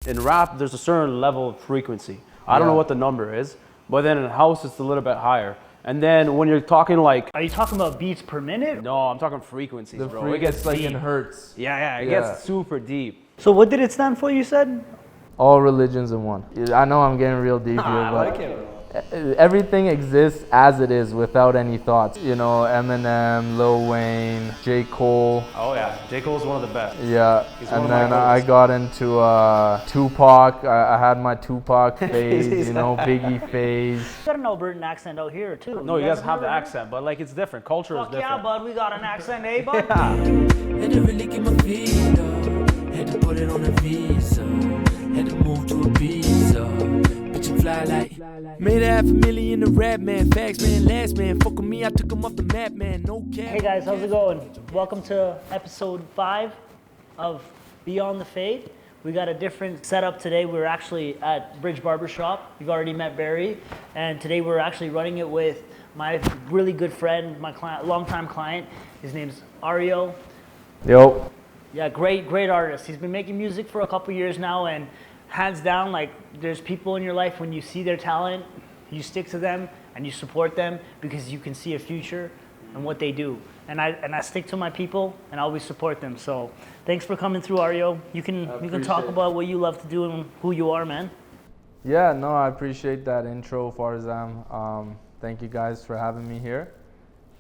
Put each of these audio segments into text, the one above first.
In rap, there's a certain level of frequency. I don't know what the number is, but then in house, it's a little bit higher. And then when you're talking like... Are you talking about beats per minute? No, I'm talking frequencies, bro. It gets like deep. in hertz. Yeah, it gets super deep. So what did it stand for, you said? All religions in one. I know I'm getting real deep here, I but like it. everything exists as it is without any thoughts. You know, Eminem, Lil Wayne, J. Cole. Oh yeah, J. Cole's one of the best. Yeah, and then I got into Tupac. I had my Tupac phase, you know, Biggie phase. You got an Albertan accent out here too. No, you guys have the accent, but like it's different. Culture is different. Yeah, bud, we got an accent, eh, bud? Had to really get my feet up. Had to put it on a visa. Had to move to Ibiza. Bitch, you fly like. Made $500,000 a rap, man. Facts, man. Last man. Fuck with me, I took him off the map, man. No cap. Hey guys, how's it going? Welcome to episode 5 of Beyond the Fade. We got a different setup today. We're actually at Bridge Barbershop. You've already met Barry. And today we're actually running it with my really good friend, my client, longtime client. His name's ARIO. Yo. Yeah, great artist. He's been making music for a couple years now, and hands down, like, there's people in your life when you see their talent, you stick to them and you support them because you can see a future in what they do. And I stick to my people and I always support them. So thanks for coming through, Ario. You can talk about what you love to do and who you are, man. Yeah, no, I appreciate that intro, Farzam. Thank you guys for having me here.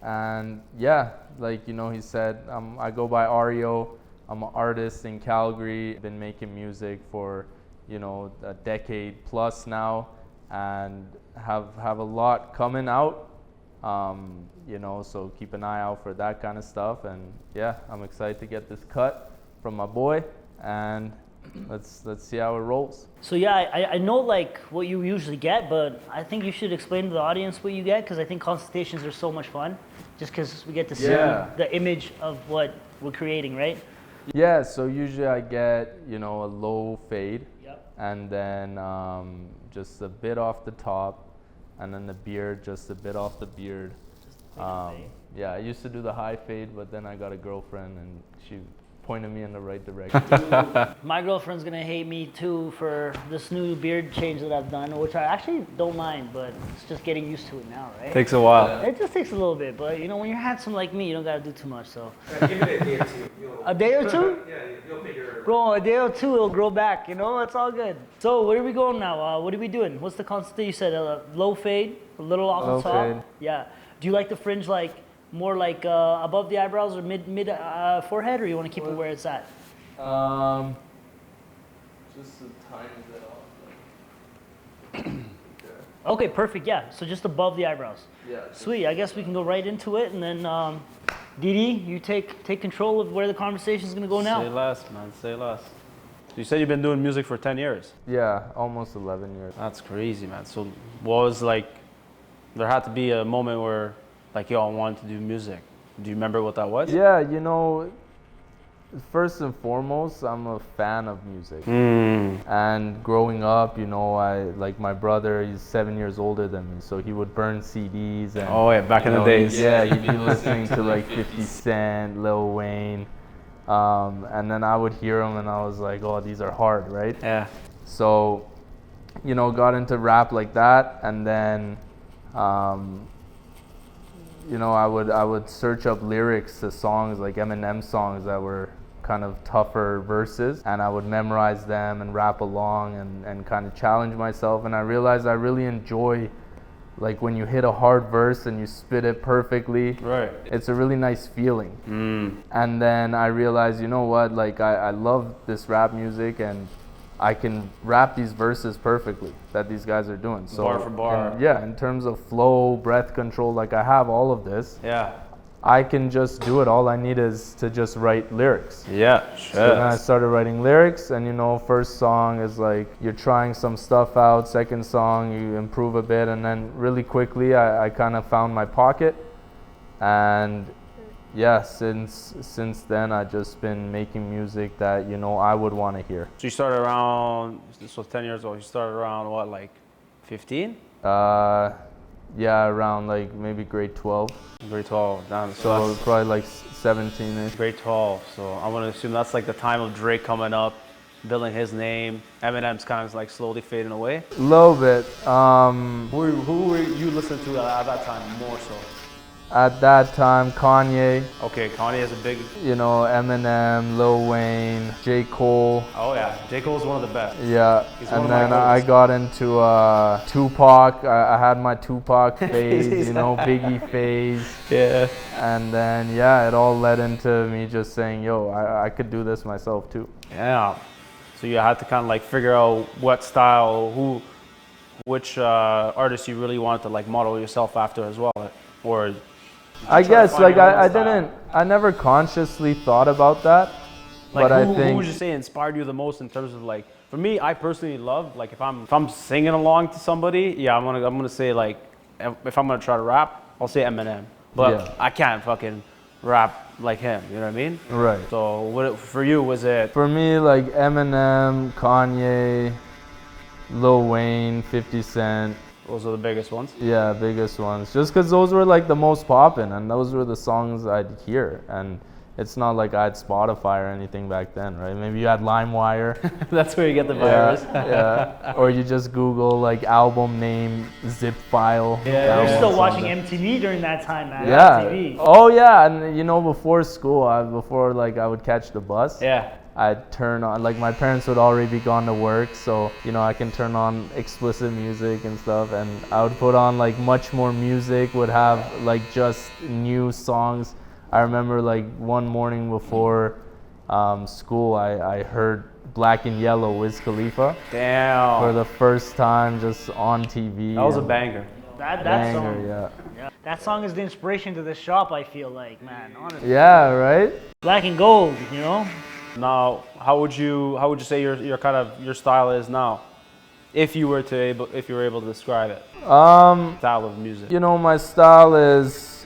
And yeah, like, you know, he said, I go by Ario. I'm an artist in Calgary. Been making music for, you know, a decade plus now, and have a lot coming out. You know, so keep an eye out for that kind of stuff. And yeah, I'm excited to get this cut from my boy, and let's see how it rolls. So yeah, I know like what you usually get, but I think you should explain to the audience what you get, because I think consultations are so much fun, just because we get to see the image of what we're creating, right? Yeah, so usually I get, you know, a low fade, and then just a bit off the top, and then the beard, just a bit off the beard. Yeah, I used to do the high fade, but then I got a girlfriend and she pointed me in the right direction. My girlfriend's gonna hate me too for this new beard change that I've done, which I actually don't mind, but it's just getting used to it now, right? Takes a while. It just takes a little bit, but you know, when you're handsome like me, you don't gotta do too much, so. Give it a day or two. A day or two? Yeah, you'll figure it out. Bro, a day or two, it'll grow back, you know, it's all good. So, where are we going now? What are we doing? What's the concept? You said low fade, a little off the top? Fade. Yeah. Do you like the fringe like more like above the eyebrows or mid forehead, or you want to keep it where it's at? Just a tiny bit off. Okay, perfect. Yeah, so just above the eyebrows. Yeah. Sweet. I guess we can go right into it, and then Didi, you take control of where the conversation is gonna go now. Say less, man. Say less. You said you've been doing music for 10 years. Yeah, almost 11 years. That's crazy, man. So what was like, there had to be a moment where like, yo, I wanted to do music. Do you remember what that was? Yeah, you know, first and foremost, I'm a fan of music. And growing up, you know, like my brother, he's 7 years older than me, so he would burn CDs. And, oh yeah, back in the days. Yeah, he'd be listening to like 50 Cent, Lil Wayne. And then I would hear them and I was like, oh, these are hard, right? Yeah. So, you know, got into rap like that, and then, you know, I would search up lyrics to songs like Eminem songs that were kind of tougher verses, and I would memorize them and rap along and kind of challenge myself. And I realized I really enjoy, like, when you hit a hard verse and you spit it perfectly. Right. It's a really nice feeling. And then I realized, you know what, like I love this rap music, and I can rap these verses perfectly that these guys are doing. So bar for bar. Yeah, in terms of flow, breath control, like I have all of this. Yeah. I can just do it. All I need is to just write lyrics. Yeah, So then I started writing lyrics, and you know, first song is like you're trying some stuff out. Second song, you improve a bit, and then really quickly I kind of found my pocket. And yeah, since then I've just been making music that, you know, I would want to hear. So you started around, this was 10 years old, you started around what, like 15? Yeah, around like maybe grade 12. Grade 12, damn. So probably like 17-ish. Grade 12, so I'm gonna assume that's like the time of Drake coming up. building his name. Eminem's kind of like slowly fading away. A little bit. Who were you listening to at that time more so? At that time, Kanye, Okay, Kanye is a big. you know, Eminem, Lil Wayne, J. Cole. Oh yeah, J. Cole's one of the best. Yeah, He's one and of my then I goats. got into Tupac. I had my Tupac phase, you know, Biggie phase. Yeah. And then, yeah, it all led into me just saying, yo, I could do this myself too. Yeah. So you had to kind of like figure out what style, which artist you really wanted to like model yourself after as well, or. I try to guess, find like, your own I style? I never consciously thought about that. Like but who I think, would you say inspired you the most in terms of like, for me, I personally love, like if I'm singing along to somebody, yeah, I'm gonna say like, if I'm gonna try to rap, I'll say Eminem. But Yeah. I can't fucking rap like him, you know what I mean? right. So for you, was it, For me, like Eminem, Kanye, Lil Wayne, 50 Cent, those are the biggest ones? yeah, biggest ones. Just because those were like the most poppin', and those were the songs I'd hear. And it's not like I had Spotify or anything back then, right? Maybe you had LimeWire. That's where you get the virus. Yeah. Or you just Google like album name, zip file. Yeah. You're download still watching something. MTV during that time, man. Yeah. MTV. Oh yeah, and you know, before school, before like I would catch the bus. Yeah. I'd turn on, like my parents would already be gone to work, so you know I can turn on explicit music and stuff, and I would put on like much more music, would have like just new songs. I remember like one morning before school, I heard Black and Yellow, Wiz Khalifa, Damn. for the first time just on TV. That was a and banger. That banger, song. yeah. Yeah. That song is the inspiration to this shop, I feel like, man. Honestly. Yeah, right? Black and gold, you know? Now, how would you say your style is now, if you were able to describe it, style of music? You know, my style is,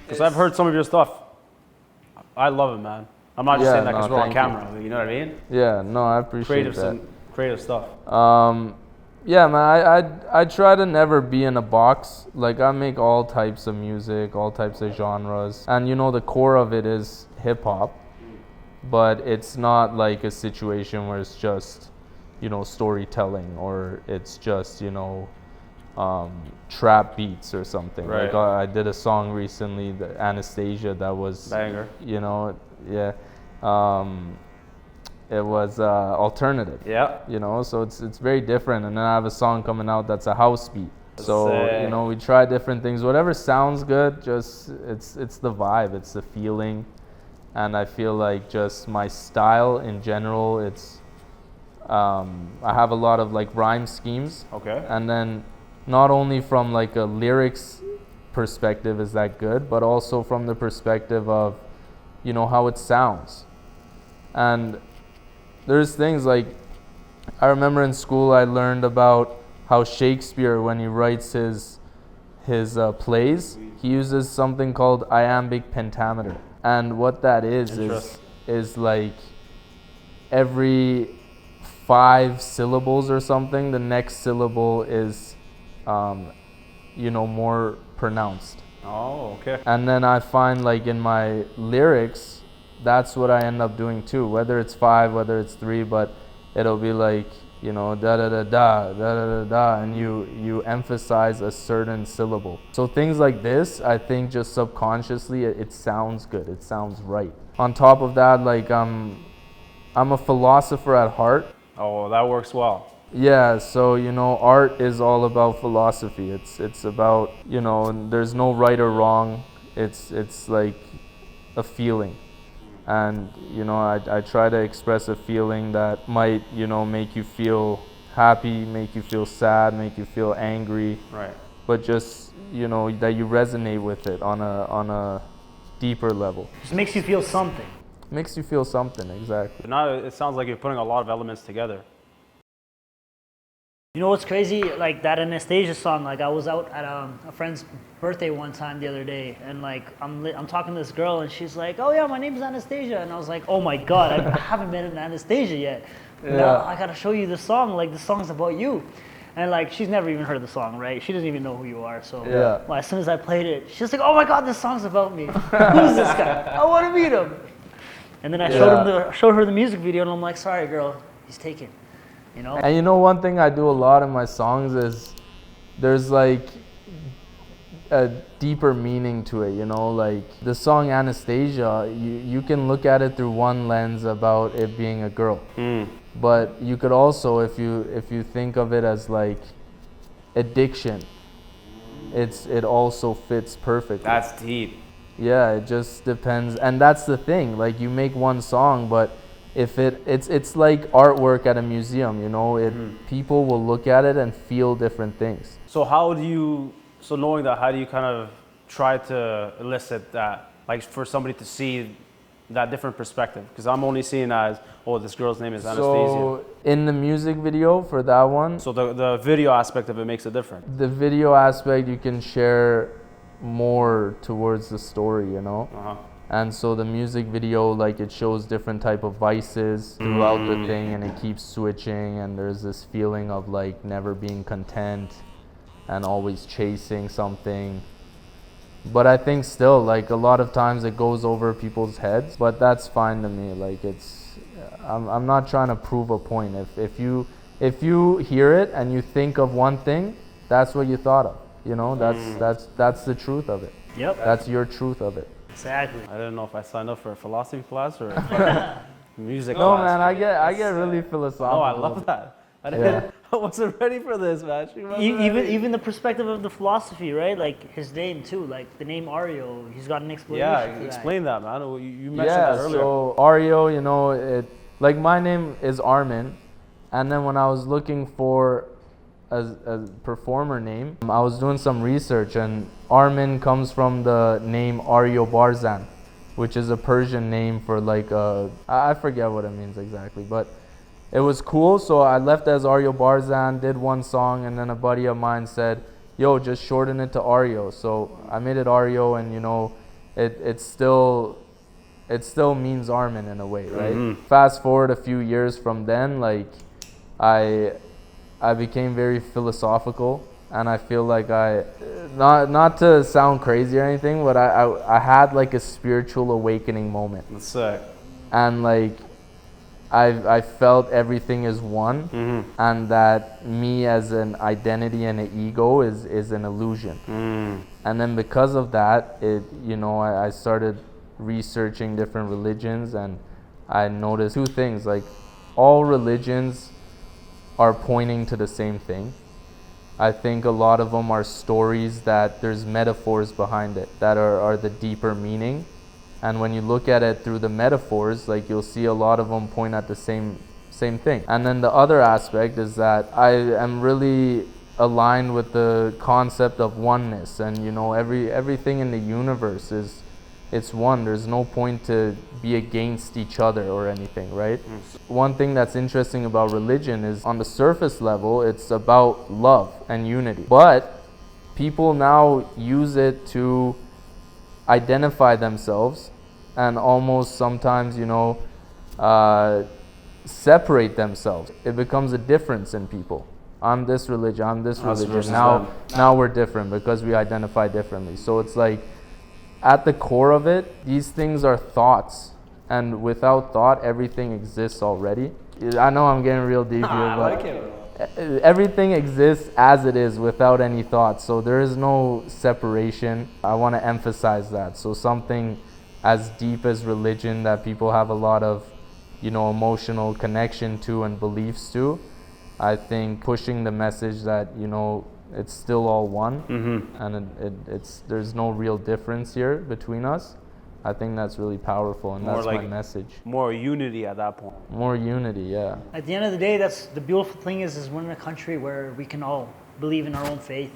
Because I've heard some of your stuff. I love it, man. I'm not just Yeah, saying that no, because we're on thank you. camera. You know what I mean? yeah, no, I appreciate that. Creative stuff. Yeah, man, I try to never be in a box. Like, I make all types of music, all types of genres. And, you know, the core of it is hip-hop. But it's not like a situation where it's just, you know, storytelling, or it's just, you know, trap beats or something. Right. Like, I did a song recently, the Anastasia, that was, Banger. you know, yeah. It was alternative. Yeah. You know, so it's very different. And then I have a song coming out that's a house beat. So Sick. you know, we try different things. Whatever sounds good, just it's the vibe, it's the feeling, and I feel like just my style in general. It's I have a lot of like rhyme schemes, Okay. and then not only from like a lyrics perspective is that good, but also from the perspective of, you know, how it sounds. And there's things like, I remember in school I learned about how Shakespeare, when he writes his plays, he uses something called iambic pentameter. And what that is like every 5 syllables or something, the next syllable is, you know, more pronounced. Oh, okay. And then I find like in my lyrics, that's what I end up doing too. Whether it's 5, whether it's 3, but it'll be like, you know, da da da da da da da da, and you emphasize a certain syllable. So things like this, I think just subconsciously it sounds good. It sounds right. On top of that, like I'm a philosopher at heart. Oh, that works well. Yeah, so you know, art is all about philosophy. It's about, you know, there's no right or wrong. It's like a feeling. And you know, I try to express a feeling that might, you know, make you feel happy, make you feel sad, make you feel angry. Right. But just, you know, that you resonate with it on a deeper level. Just makes you feel something. Makes you feel something, exactly. But now it sounds like you're putting a lot of elements together. You know what's crazy? Like that Anastasia song. Like I was out at a friend's birthday one time the other day, and like I'm talking to this girl, and she's like, "Oh yeah, my name's Anastasia," and I was like, "Oh my god, I haven't met an Anastasia yet. Now I gotta show you the song. Like the song's about you." And like she's never even heard the song, right? She doesn't even know who you are. So Yeah. well, as soon as I played it, she's like, "Oh my god, this song's about me. Who's this guy? I want to meet him." And then I showed her the music video, and I'm like, "Sorry, girl, he's taken, you know. And you know, one thing I do a lot in my songs is there's like a deeper meaning to it, you know, like the song Anastasia, you can look at it through one lens about it being a girl. But you could also, if you think of it as like addiction, it also fits perfectly. That's deep. Yeah, it just depends, and that's the thing. Like you make one song, but if it's like artwork at a museum, you know, people will look at it and feel different things. So knowing that, how do you kind of try to elicit that, like for somebody to see that different perspective? Because I'm only seeing as, oh, this girl's name is Anastasia. So in the music video for that one, So the video aspect of it makes it different. the video aspect you can share more towards the story, you know. And so the music video, like it shows different type of vices throughout the thing, and it keeps switching, and there's this feeling of like never being content and always chasing something. But I think still, like a lot of times it goes over people's heads, but that's fine to me. Like I'm not trying to prove a point. If you hear it and you think of one thing, that's what you thought of. You know, that's the truth of it. Yep. That's your truth of it. Exactly. I don't know if I signed up for a philosophy class or music No, class. man, I get really philosophical. Oh, I love that. I wasn't ready for this, man. Even the perspective of the philosophy, right? Like his name too, like the name ARIO, he's got an explanation. Yeah, for explain that, man. You mentioned Yeah, that earlier. so ARIO, you know, like my name is Armin, and then when I was looking for a performer name, I was doing some research, and Armin comes from the name ARIO Barzan, which is a Persian name for like I forget what it means exactly, but it was cool. So I left as ARIO Barzan, did one song, and then a buddy of mine said, yo, just shorten it to ARIO. So I made it ARIO, and you know, it still means Armin in a way, right? Fast forward a few years from then, like I became very philosophical, and I feel like not to sound crazy or anything, but I had like a spiritual awakening moment. That's sick. And like I felt everything is one, and that me as an identity and an ego is an illusion. And then because of that, I started researching different religions, and I noticed two things. Like all religions are pointing to the same thing. I think a lot of them are stories that there's metaphors behind it that are the deeper meaning. And when you look at it through the metaphors, like you'll see a lot of them point at the same thing. And then the other aspect is that I am really aligned with the concept of oneness, and everything in the universe it's one. There's no point to be against each other or anything, right? One thing that's interesting about religion is on the surface level, it's about love and unity. But people now use it to identify themselves and almost sometimes, separate themselves. It becomes a difference in people. I'm this religion, I'm this religion. Now we're different because we identify differently. So it's like, at the core of it, these things are thoughts, and without thought, everything exists already. I know I'm getting real deep here, but everything exists as it is without any thought, so there is no separation. I want to emphasize that. So something as deep as religion that people have a lot of, emotional connection to and beliefs to, I think pushing the message that, it's still all one, and there's no real difference here between us. I think that's really powerful, and that's my message. More unity at that point. More unity, yeah. At the end of the day, that's the beautiful thing is we're in a country where we can all believe in our own faith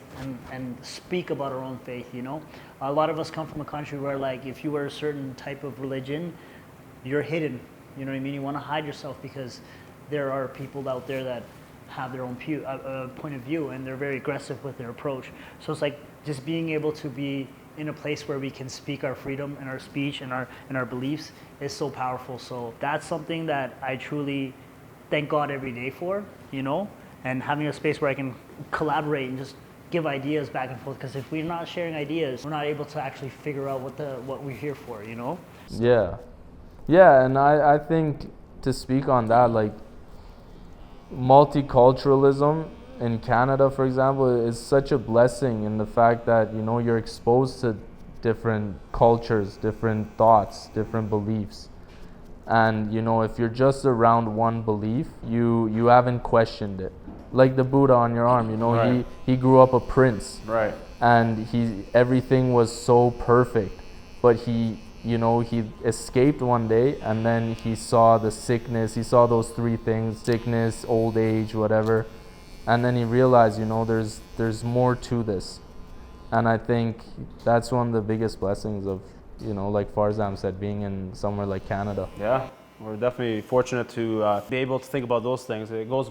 and speak about our own faith, A lot of us come from a country where, like, if you were a certain type of religion, you're hidden, you know what I mean? You want to hide yourself because there are people out there that have their own point of view, and they're very aggressive with their approach. So it's like just being able to be in a place where we can speak our freedom and our speech and our beliefs is so powerful. So that's something that I truly thank God every day for, and having a space where I can collaborate and just give ideas back and forth. Because if we're not sharing ideas, we're not able to actually figure out what we're here for, Yeah, and I think to speak on that, like, multiculturalism in Canada, for example, is such a blessing in the fact that, you know, you're exposed to different cultures, different thoughts, different beliefs. And, you know, if you're just around one belief, you haven't questioned it. Like the Buddha on your arm, you know, Right. he grew up a prince. Right. And everything was so perfect. But he escaped one day, and then he saw the sickness. He saw those three things: sickness, old age, whatever. And then he realized, you know, there's more to this. And I think that's one of the biggest blessings of, you know, like Farzam said, being in somewhere like Canada. Yeah, we're definitely fortunate to be able to think about those things. It goes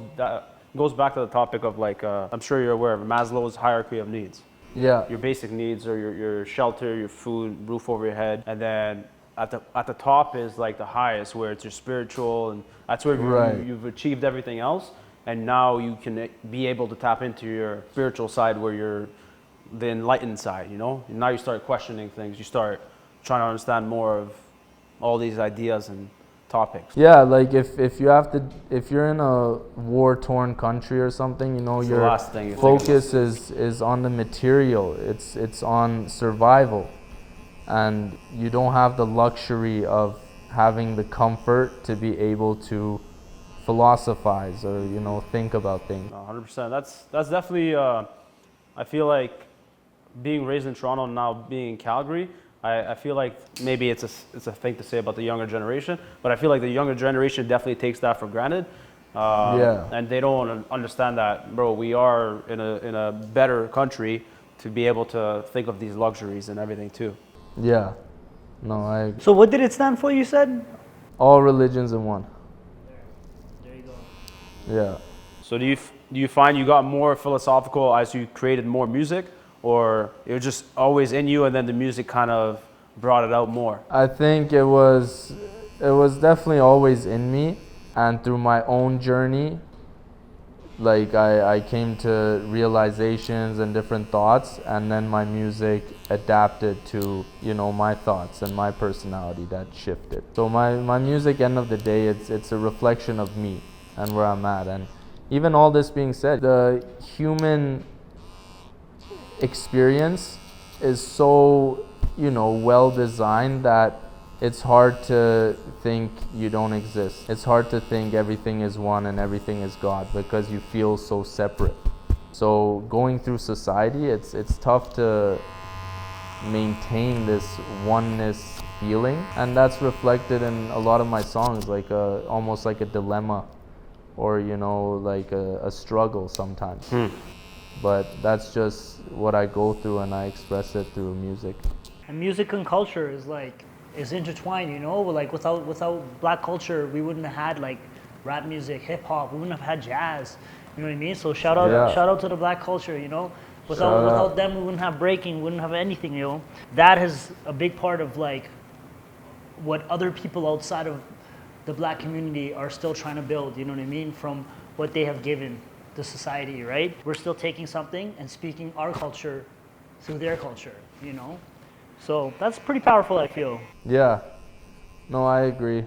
back to the topic of, like, I'm sure you're aware of Maslow's hierarchy of needs. Yeah. Your basic needs are your shelter, your food, roof over your head, and then at the top is like the highest, where it's your spiritual, and that's where you've achieved everything else, and now you can be able to tap into your spiritual side, where you're the enlightened side, you know? And now you start questioning things, you start trying to understand more of all these ideas and topics. Yeah, like if you're in a war-torn country or something, you know, It's the your last thing you focus is on the material. It's on survival, and you don't have the luxury of having the comfort to be able to philosophize or, you know, think about things. 100%. That's definitely. I feel like being raised in Toronto and now being in Calgary, I feel like maybe it's a thing to say about the younger generation, but I feel like the younger generation definitely takes that for granted. And they don't understand that, bro, we are in a better country to be able to think of these luxuries and everything too. Yeah. No, So what did it stand for, you said? all religions in one. There you go. Yeah. So do you find you got more philosophical as you created more music, or it was just always in you and then the music kind of brought it out more? I think it was definitely always in me, and through my own journey, like I came to realizations and different thoughts, and then my music adapted to, you know, my thoughts and my personality that shifted. So my music, end of the day, it's a reflection of me and where I'm at. And even all this being said, the human experience is so, you know, well designed that it's hard to think you don't exist. It's hard to think everything is one and everything is God, because you feel so separate. So going through society, it's tough to maintain this oneness feeling, and that's reflected in a lot of my songs, like almost like a dilemma, or, you know, like a struggle sometimes. But that's just what I go through, and I express it through music. And music and culture is intertwined, you know. Like without black culture, we wouldn't have had like rap music, hip hop. We wouldn't have had jazz. You know what I mean? So shout out to the black culture, you know. Without them, we wouldn't have breaking, we wouldn't have anything, you know. That is a big part of like what other people outside of the black community are still trying to build. You know what I mean? From what they have given the society, right? We're still taking something and speaking our culture through their culture, you know. So that's pretty powerful, I feel. Yeah, no, I agree.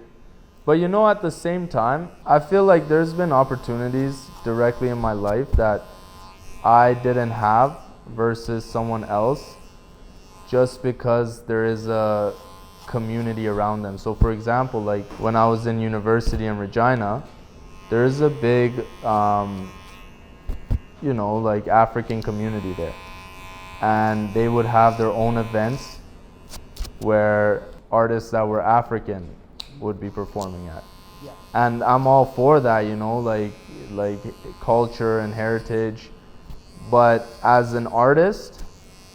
But, you know, at the same time, I feel like there's been opportunities directly in my life that I didn't have versus someone else, just because there is a community around them. So for example, like when I was in university in Regina, there is a big, you know, like African community there. And they would have their own events where artists that were African would be performing at. Yeah. And I'm all for that, you know, like culture and heritage. But as an artist,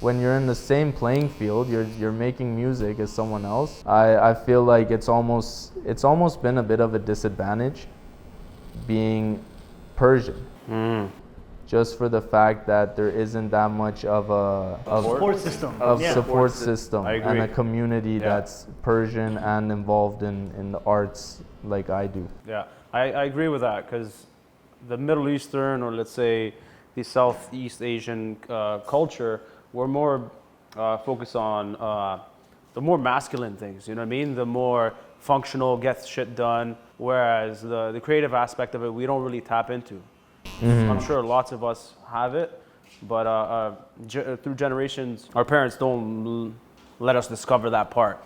when you're in the same playing field, you're making music as someone else, I feel like it's almost been a bit of a disadvantage being Persian. Just for the fact that there isn't that much of a Support system. support system I agree. and a community that's Persian and involved in the arts like I do. Yeah, I agree with that, because the Middle Eastern, or let's say the Southeast Asian culture, we're more focused on the more masculine things, you know what I mean? The more functional, get shit done. Whereas the creative aspect of it, we don't really tap into. I'm sure lots of us have it, but through generations, our parents don't let us discover that part.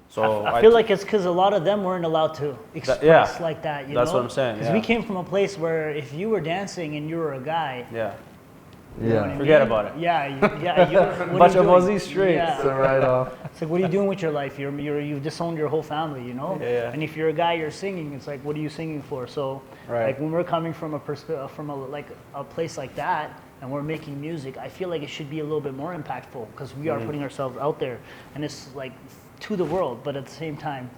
So I feel like it's because a lot of them weren't allowed to express like that. You that's know? what I'm saying. Because we came from a place where if you were dancing and you were a guy, Yeah. you know what I mean? Forget about it. Yeah, what Bunch are you of doing? Aussie straights Yeah. right off. It's like, what are you doing with your life? You've disowned your whole family, you know? Yeah. And if you're a guy, you're singing. It's like, what are you singing for? So, Right. like, when we're coming from a place like that, and we're making music, I feel like it should be a little bit more impactful because we are putting ourselves out there, and it's like to the world. But at the same time,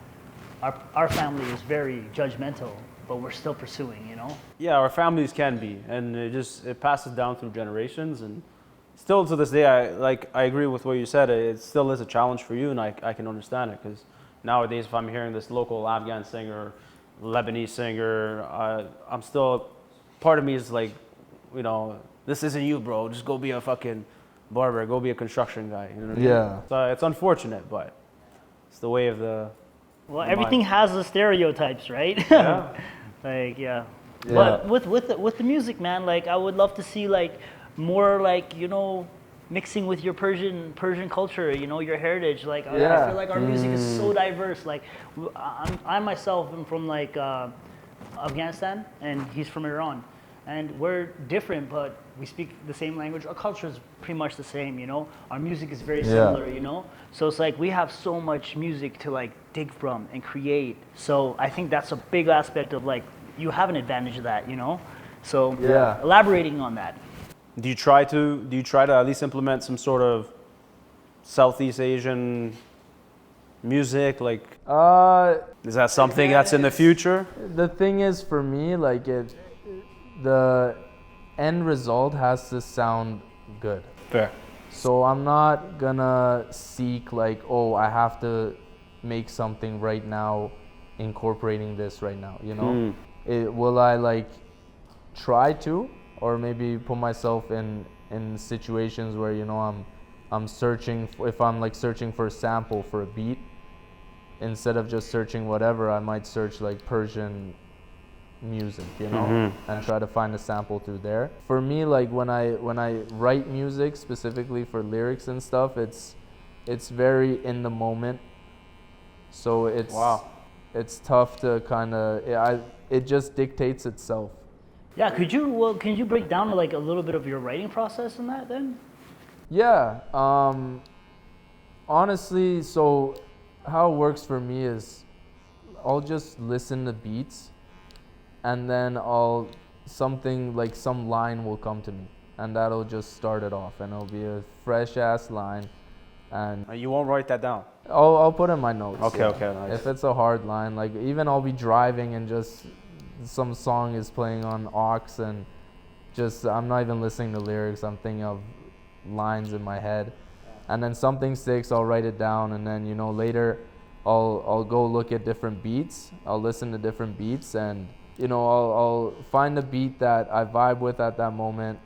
our family is very judgmental, but we're still pursuing, you know? Yeah, our families can be, and it passes down through generations, and still to this day, I agree with what you said. It still is a challenge for you, and I can understand it because nowadays, if I'm hearing this local Afghan singer, Lebanese singer, I'm still, part of me is like, you know, this isn't you, bro. Just go be a fucking barber, go be a construction guy. You know what I mean? Yeah. So it's unfortunate, but it's the way of the. Well, everything has the stereotypes, right? Yeah. Like, yeah. Yeah. But with the music, man, like I would love to see like more like, you know, mixing with your Persian culture, you know, your heritage. Like I feel like our music is so diverse. Like I myself am from like Afghanistan, and he's from Iran, and we're different, but we speak the same language. Our culture is pretty much the same, you know. Our music is very similar, you know. So it's like we have so much music to like dig from and create. So I think that's a big aspect of like you have an advantage of that, you know. So elaborating on that. Do you try to at least implement some sort of Southeast Asian music? Like, is that something that's in the future? The thing is, for me, like the end result has to sound good. Fair. So I'm not gonna seek like, oh, I have to make something right now, incorporating this right now. You know, will I like try to, or maybe put myself in situations where, you know, I'm searching if I'm like searching for a sample for a beat, instead of just searching whatever, I might search like Persian music, you know, and try to find a sample through there. For me, like when I write music specifically for lyrics and stuff, it's very in the moment. So it's tough to kind of it just dictates itself. Yeah, can you break down like a little bit of your writing process in that then? Yeah, honestly, so how it works for me is I'll just listen to beats, and then some line will come to me, and that'll just start it off, and it'll be a fresh ass line, and You won't write that down. I'll put in my notes. Okay, nice. If it's a hard line, like even I'll be driving and just some song is playing on aux, and just I'm not even listening to lyrics, I'm thinking of lines in my head, and then something sticks, I'll write it down, and then, you know, later I'll go look at different beats, I'll listen to different beats, and, you know, I'll find a beat that I vibe with at that moment.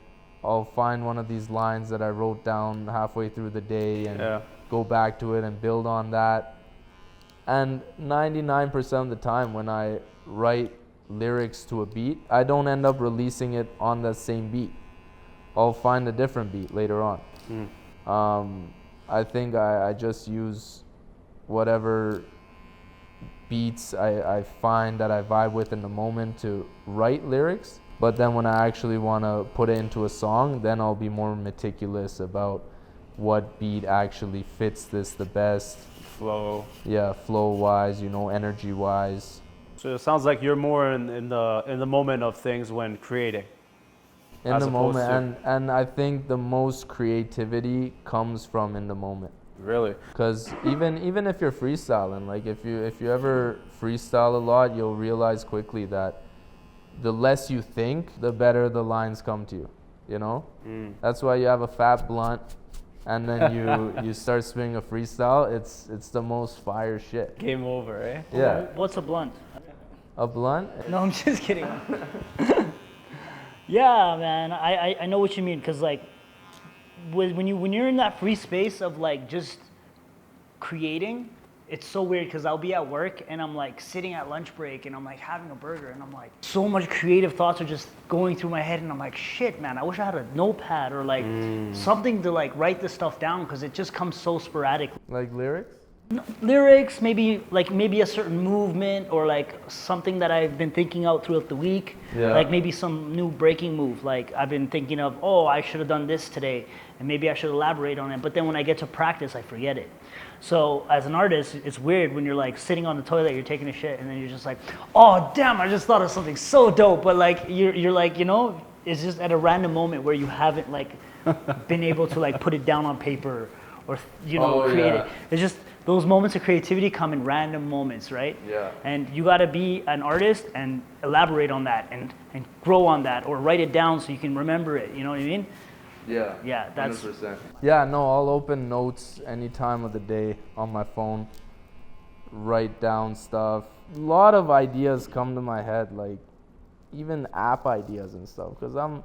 I'll find one of these lines that I wrote down halfway through the day and go back to it and build on that. And 99% of the time when I write lyrics to a beat, I don't end up releasing it on that same beat. I'll find a different beat later on. I think I just use whatever beats I find that I vibe with in the moment to write lyrics. But then when I actually want to put it into a song, then I'll be more meticulous about what beat actually fits this the best. Flow. Yeah, flow-wise, you know, energy-wise. So it sounds like you're more in the moment of things when creating. In the moment, and I think the most creativity comes from in the moment. Really? Because even if you're freestyling, like if you ever freestyle a lot, you'll realize quickly that the less you think, the better the lines come to you. You know, that's why you have a fat blunt, and then you start spinning a freestyle. It's the most fire shit. Game over, eh? Yeah. What's a blunt? A blunt? No, I'm just kidding. Yeah, man, I know what you mean, because like when you're in that free space of like just creating, it's so weird because I'll be at work and I'm like sitting at lunch break and I'm like having a burger and I'm like, so much creative thoughts are just going through my head and I'm like, shit, man, I wish I had a notepad or like something to like write this stuff down because it just comes so sporadic. Like lyrics? Lyrics, maybe a certain movement or like something that I've been thinking out throughout the week. Yeah. Like maybe some new breaking move. Like I've been thinking of, oh, I should have done this today and maybe I should elaborate on it. But then when I get to practice, I forget it. So as an artist, it's weird when you're like sitting on the toilet, you're taking a shit, and then you're just like, oh damn, I just thought of something so dope. But like you're like, you know, it's just at a random moment where you haven't like been able to like put it down on paper or create it. It's just those moments of creativity come in random moments, right? Yeah. And you gotta be an artist and elaborate on that and grow on that or write it down so you can remember it. You know what I mean? Yeah. Yeah, that's 100%. Yeah, no, I'll open notes any time of the day on my phone, write down stuff. A lot of ideas come to my head, like even app ideas and stuff, because I'm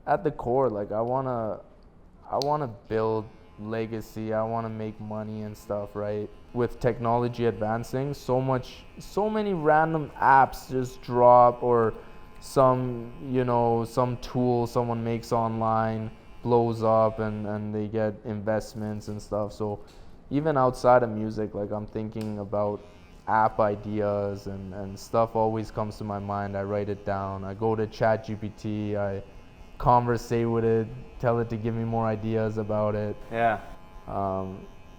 at the core, like I wanna build legacy, I wanna make money and stuff, right? With technology advancing, so many random apps just drop, or some tool someone makes online blows up and they get investments and stuff. So even outside of music, like I'm thinking about app ideas and stuff always comes to my mind. I write it down. I go to ChatGPT, I conversate with it, tell it to give me more ideas about it. Yeah.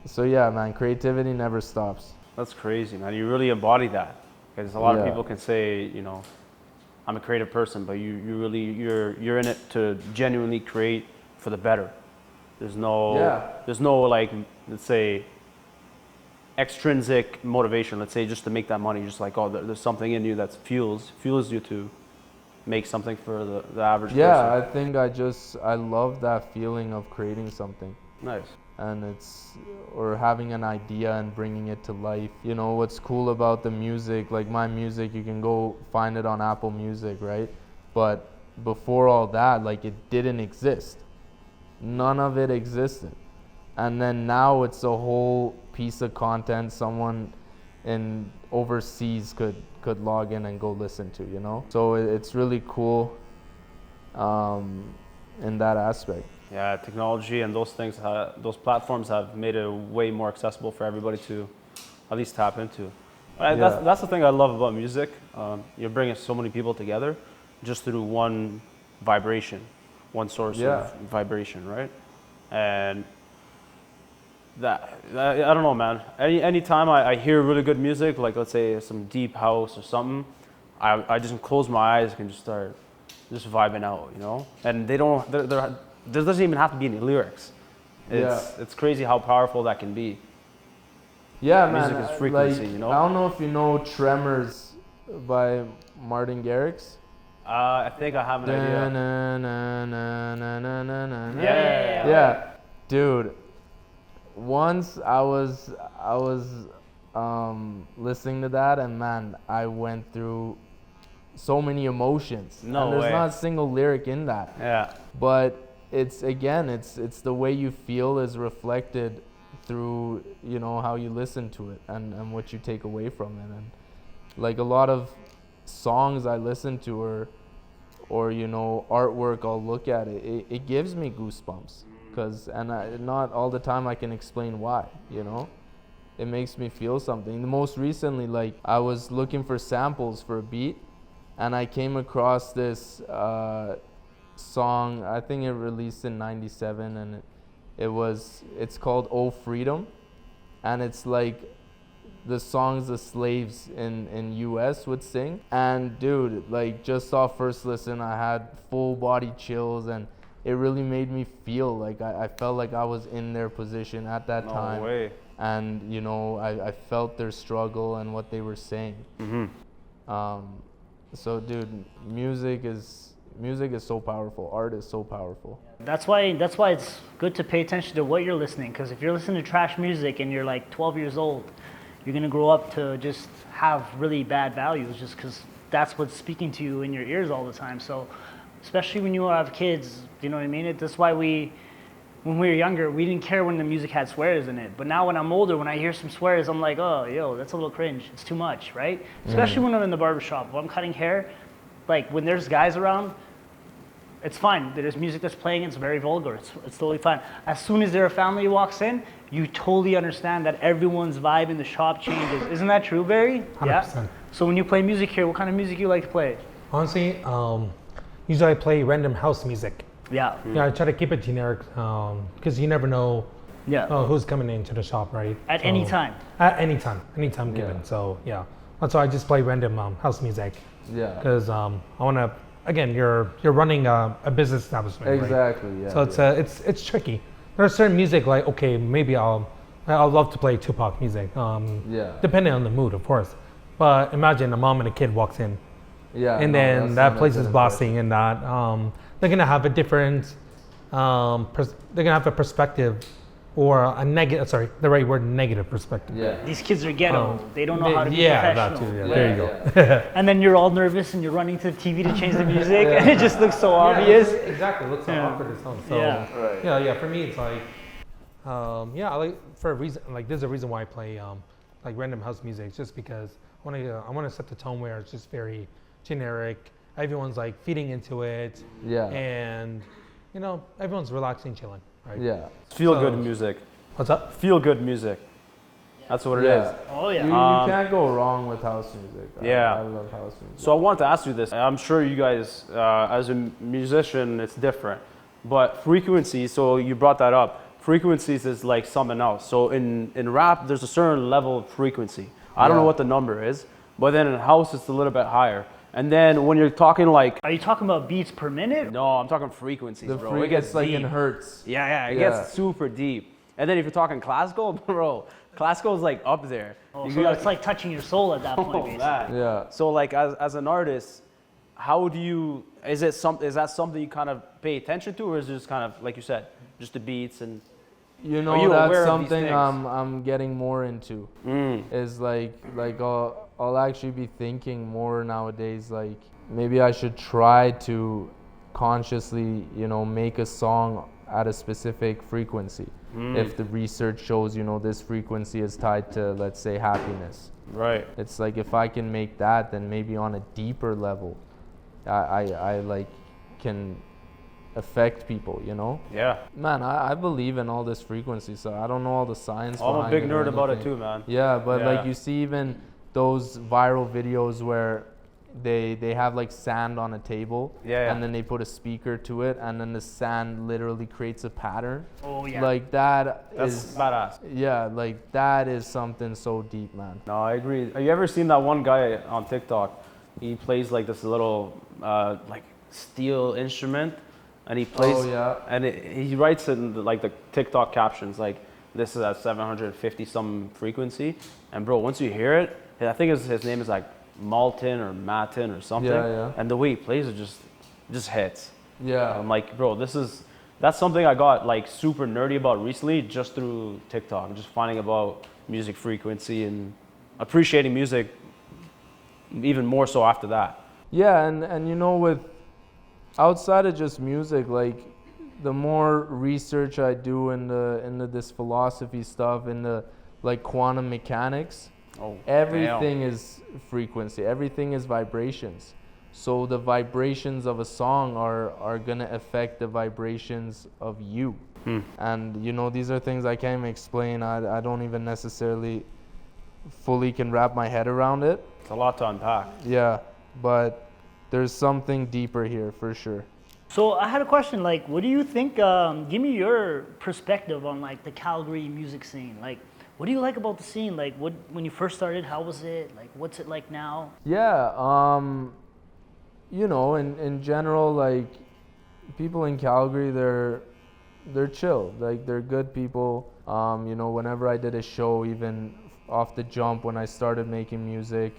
So yeah, man, creativity never stops. That's crazy, man. You really embody that. Because a lot of people can say, you know, I'm a creative person, but you're in it to genuinely create for the better. There's no like, let's say, extrinsic motivation, let's say, just to make that money. Just like, oh, there's something in you that fuels you to make something for the average person. Yeah, I think I love that feeling of creating something. Nice. And or having an idea and bringing it to life. You know, what's cool about the music, like my music, you can go find it on Apple Music, right? But before all that, like it didn't exist. None of it existed. And then now it's a whole piece of content someone in overseas could log in and go listen to, you know? So it's really cool in that aspect. Yeah, technology and those things, those platforms have made it way more accessible for everybody to at least tap into. That's the thing I love about music. You're bringing so many people together just through one vibration, one source of vibration, right? And that I don't know, man. Any time I hear really good music, like let's say some deep house or something, I just close my eyes and just start just vibing out, you know. And there doesn't even have to be any lyrics. It's crazy how powerful that can be. Yeah, music man. Is frequency, like, you know. I don't know if you know Tremors by Martin Garrix. I think I have an idea. Yeah, dude. Once I was listening to that, and man, I went through so many emotions. No and there's way. not a single lyric in that. Yeah. But it's the way you feel is reflected through, you know, how you listen to it and what you take away from it. And like a lot of songs I listen to or you know, artwork, I'll look at it gives me goosebumps, not all the time I can explain why, you know. It makes me feel something. The most recently, like I was looking for samples for a beat and I came across this song. I think it released in '97, and it's called "Oh Freedom," and it's like the songs the slaves in US would sing. And dude, like just off first listen, I had full body chills, and it really made me feel like I felt like I was in their position at that time. No way. And you know, I felt their struggle and what they were saying. Mm-hmm. So dude, music is so powerful. Art is so powerful. That's why it's good to pay attention to what you're listening, because if you're listening to trash music and you're like 12 years old, you're gonna grow up to just have really bad values just because that's what's speaking to you in your ears all the time. So especially when you have kids, you know what I mean? That's why we when we were younger, we didn't care when the music had swears in it. But now when I'm older, when I hear some swears, I'm like, oh, yo, that's a little cringe. It's too much, right? Especially when I'm in the barbershop. When I'm cutting hair, like when there's guys around, it's fine. There's music that's playing, it's very vulgar. It's totally fine. As soon as their family walks in, you totally understand that everyone's vibe in the shop changes. Isn't that true, Barry? 100%. Yeah. So when you play music here, what kind of music you like to play? Honestly, usually I play random house music. Yeah. Yeah, I try to keep it generic because you never know Yeah. who's coming into the shop, right? At any time. At any time given. Yeah. So yeah, that's why I just play random house music Yeah. because I want to. Again, you're running a business establishment. Right? Exactly. Yeah. So it's tricky. There's certain music like okay, maybe I'll love to play Tupac music. Yeah. Depending on the mood, of course. But imagine a mom and a kid walks in. Yeah. And no, then that's that not a place good is bossy and that they're gonna have a different they're gonna have a perspective or a negative the right word, negative perspective. Yeah. These kids are ghetto. They don't know how to be that professional. too, yeah, Yeah, there you go. And then you're all nervous and you're running to the TV to change the music and it just looks so obvious. Exactly, it looks so Yeah. awkward as hell. So Yeah. Right. yeah, for me it's like I like for a reason like there's a reason why I play like random house music. It's just because I wanna set the tone where it's just very generic. Everyone's like feeding into it. Yeah. And you know, everyone's relaxing, chilling, right? Yeah. Feel So- good music. What's up? Feel good music. That's what it is. Yeah. Oh You, yeah. you can't go wrong with house music. Yeah. I love house music. So I wanted to ask you this. I'm sure you guys, as a musician, it's different. But frequency, so you brought that up. Frequencies is like something else. So in rap, there's a certain level of frequency. I don't know Yeah. what the number is, but then in house, it's a little bit higher. And then when you're talking like, Are you talking about beats per minute? no, I'm talking frequencies, the bro. It gets it's like in deep. hertz. Yeah, it Yeah. gets super deep. And then if you're talking classical, bro, classical is like up there. Oh, You so got- it's like touching your soul at that point, Oh, basically. man. Yeah. So like as an artist, how do you is that something you kind of pay attention to, or is it just kind of like you said, just the beats and You know, you aware that's of these something things? I'm getting more into. Is like I'll actually be thinking more nowadays. Like maybe I should try to consciously, make a song at a specific frequency. If the research shows, this frequency is tied to, let's say, happiness. right? It's like if I can make that, then maybe on a deeper level, I like can affect people. Yeah. Man, I believe in all this frequency, so I don't know all the science. I'm a behind big it or nerd about it anything. too, man. Yeah, but Yeah. like you see even those viral videos where they have like sand on a table, Yeah. and then they put a speaker to it, and then the sand literally creates a pattern. Oh yeah. Like that That's is badass. yeah, like that is something so deep, man. No, I agree. Have you ever seen that one guy on TikTok? He plays like this little like steel instrument, and he plays. Oh, yeah. And he writes in like the TikTok captions like, "This is at 750 some frequency," and bro, once you hear it, I think his name is like Malton or Matin or something. Yeah. And the way he plays it just hits. Yeah. I'm like, bro, that's something I got like super nerdy about recently just through TikTok, just finding about music frequency and appreciating music even more so after that. Yeah, and with outside of just music, like the more research I do into this philosophy stuff, in the like quantum mechanics, Oh, everything is frequency, everything is vibrations. So the vibrations of a song are gonna affect the vibrations of you. And these are things I can't even explain. I don't even necessarily fully can wrap my head around it. It's a lot to unpack. Yeah, but there's something deeper here for sure. So I had a question. Like, what do you think? Give me your perspective on like the Calgary music scene. Like, what do you like about the scene? Like, when you first started, how was it? Like, what's it like now? Yeah, in general, like people in Calgary, they're chill. Like they're good people. Whenever I did a show, even off the jump when I started making music,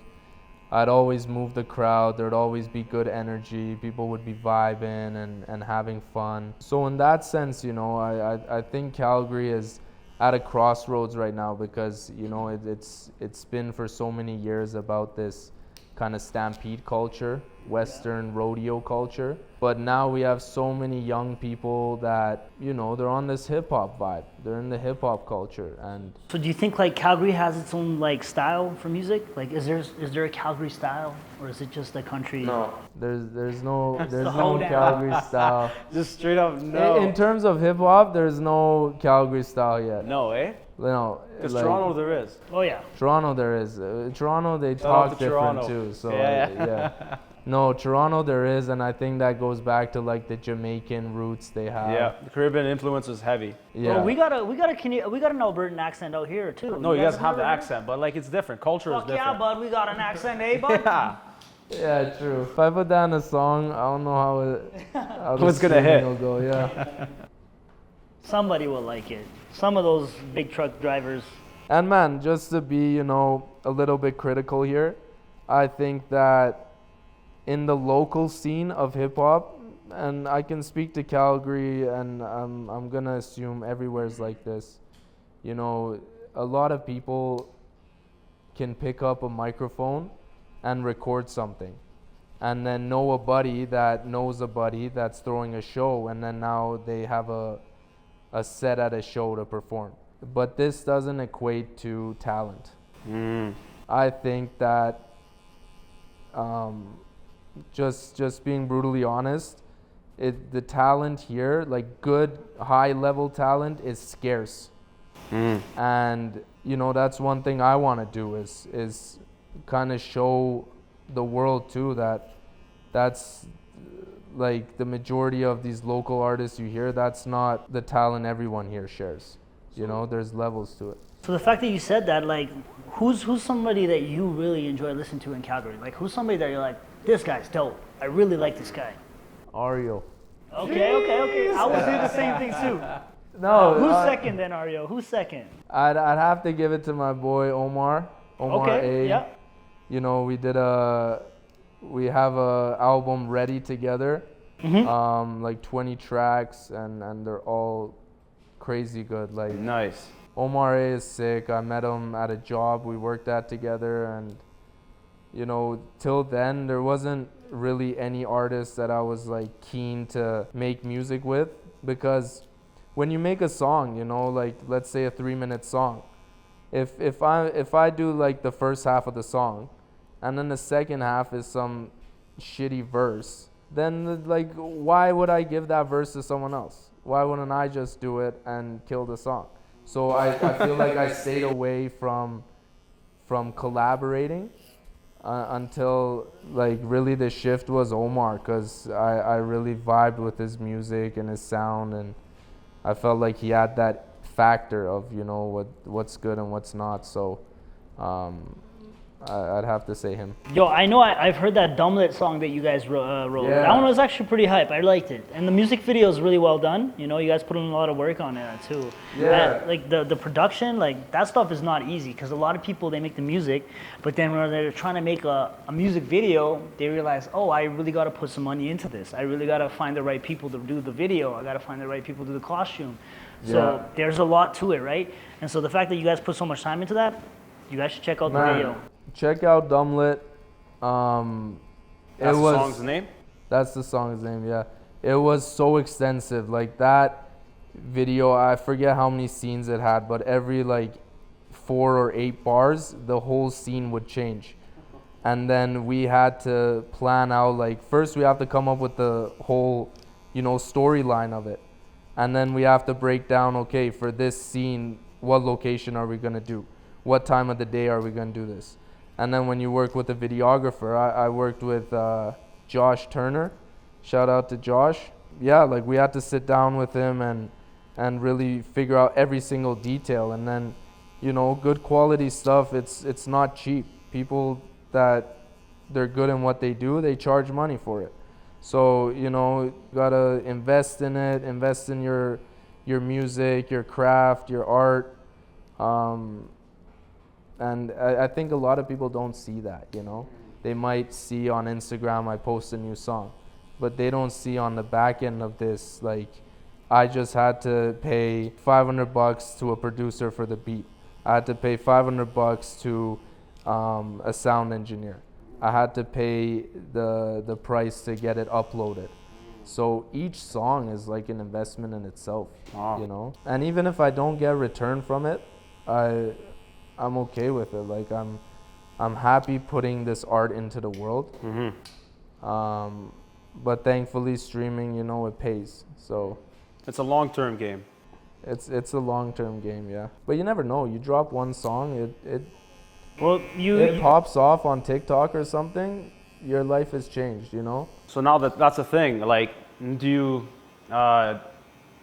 I'd always move the crowd. There'd always be good energy. People would be vibing and having fun. So in that sense, I think Calgary is at a crossroads right now because it's been for so many years about this kind of stampede culture Western rodeo culture. But now we have so many young people that, you know, they're on this hip hop vibe. They're in the hip hop culture. And So do you think like Calgary has its own like style for music? Like is there a Calgary style, or is it just a country? no, there's no the hoedown. Calgary style. Just straight up no. In terms of hip hop, there's no Calgary style yet. No, eh? No, Because like, Toronto there is. Oh yeah. Toronto there is. Toronto they Shout out talk to different Toronto. too. So Yeah. yeah. No, Toronto there is, and I think that goes back to like the Jamaican roots they have. Yeah, the Caribbean influence is heavy. Yeah. Well, we got an Albertan accent out here too. No, you guys have the never heard? accent, but like it's different. Culture Fuck is different. yeah, bud. We got an accent, eh, bud? Yeah. Yeah, true. If I put down a song, I don't know how the It's gonna hit. streaming will go. Yeah. Somebody will like it. Some of those big truck drivers. And man, just to be, you know, a little bit critical here, I think that in the local scene of hip hop, and I can speak to Calgary, and I'm gonna assume everywhere's like this. You know, a lot of people can pick up a microphone and record something, and then know a buddy that knows a buddy that's throwing a show, and then now they have a set at a show to perform. But this doesn't equate to talent. I think that just being brutally honest, the talent here, like good high level talent, is scarce. And you know, that's one thing I want to do is kind of show the world too that that's like the majority of these local artists you hear, that's not the talent everyone here shares. You know, there's levels to it. So the fact that you said that, like, who's somebody that you really enjoy listening to in Calgary? Like, who's somebody that you're like, this guy's dope. I really like this guy. ARIO. Okay. I would do the same thing too. No. Who's second then, Ario? Who's second? I'd have to give it to my boy Omar. Omar Okay, A. yeah. You know, we have a album ready together. Like 20 tracks, and they're all crazy good. Like Nice. Omar A is sick. I met him at a job we worked at together, and you know, till then there wasn't really any artist that I was like keen to make music with, because when you make a song, you know, like let's say a 3-minute song, if I do like the first half of the song and then the second half is some shitty verse, then like why would I give that verse to someone else? Why wouldn't I just do it and kill the song? So I feel like I stayed away from collaborating until like really the shift was Omar, because I really vibed with his music and his sound, and I felt like he had that factor of, you know, what's good and what's not. So I'd have to say him. Yo, I know I've heard that Dumblet song that you guys wrote. Yeah. That one was actually pretty hype. I liked it. And the music video is really well done. You know, you guys put in a lot of work on it too. Yeah. Like the production, like that stuff is not easy, because a lot of people, they make the music, but then when they're trying to make a music video, they realize, oh, I really got to put some money into this. I really got to find the right people to do the video. I got to find the right people to do the costume. So Yeah. there's a lot to it, right? And so the fact that you guys put so much time into that, you guys should check out the Man, video. check out Dumblet. That's the song's name? That's the song's name, yeah. It was so extensive. Like that video, I forget how many scenes it had, but every like 4 or 8 bars, the whole scene would change. And then we had to plan out, like, first we have to come up with the whole, you know, storyline of it. And then we have to break down, okay, for this scene, what location are we gonna do? What time of the day are we gonna do this? And then when you work with a videographer, I worked with Josh Turner. Shout out to Josh. Yeah, like we had to sit down with him and really figure out every single detail. And then, you know, good quality stuff, it's not cheap. People that they're good in what they do, they charge money for it. So, you know, you gotta invest in it, invest in your music, your craft, your art. And I think a lot of people don't see that, you know. They might see on Instagram, I post a new song, but they don't see on the back end of this, like, I just had to pay $500 to a producer for the beat. I had to pay $500 to a sound engineer. I had to pay the price to get it uploaded. So each song is like an investment in itself, you know? And even if I don't get return from it, I'm okay with it. Like I'm happy putting this art into the world. But thankfully streaming, you know, it pays. So It's a long-term game. it's a long-term game, yeah. But you never know. You drop one song, it pops off on TikTok or something, your life has changed, you know? So now that's the thing, like, do you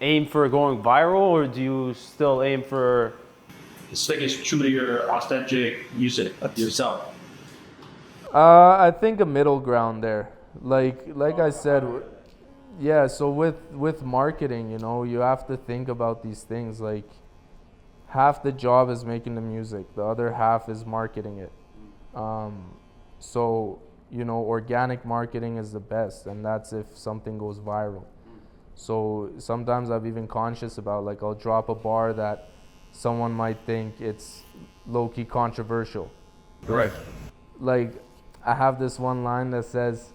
aim for going viral, or do you still aim for... Stick is true to your authentic music yourself. I think a middle ground there. Like I said, yeah, so with marketing, you know, you have to think about these things. Like, half the job is making the music, the other half is marketing it. So, you know, organic marketing is the best, and that's if something goes viral. So sometimes I'm even conscious about, like, I'll drop a bar that someone might think it's low-key controversial. Right. Like, I have this one line that says,